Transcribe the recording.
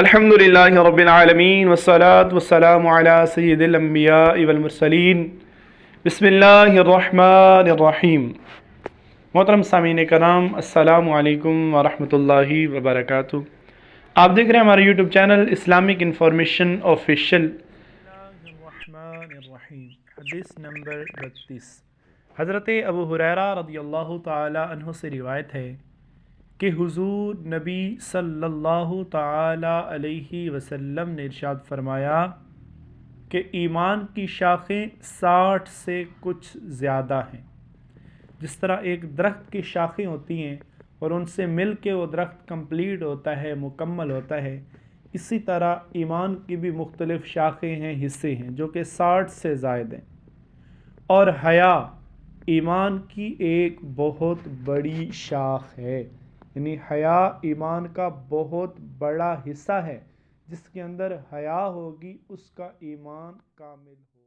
الحمدللہ رب العالمین والصلاة والسلام علی سید الانبیاء والمرسلین بسم اللہ الرحمن الرحیم۔ محترم سامعین کرام، السلام علیکم ورحمۃ اللہ وبرکاتہ۔ آپ دیکھ رہے ہیں ہمارا YouTube channel Islamic information official. الرحمن الرحیم، حدیث نمبر 32۔ حضرت ابو ہریرہ رضی اللہ تعالی عنہ سے روایت ہے کہ حضور نبی صلی اللہ تعالی علیہ وسلم نے ارشاد فرمایا کہ ایمان کی شاخیں 60 سے کچھ زیادہ ہیں۔ جس طرح ایک درخت کی شاخیں ہوتی ہیں اور ان سے مل کے وہ درخت کمپلیٹ ہوتا ہے، مکمل ہوتا ہے، اسی طرح ایمان کی بھی مختلف شاخیں ہیں، حصے ہیں جو کہ 60 سے زائد ہیں۔ اور حیا ایمان کی ایک بہت بڑی شاخ ہے، یعنی حیا ایمان کا بہت بڑا حصہ ہے۔ جس کے اندر حیا ہوگی اس کا ایمان کامل ہوگا۔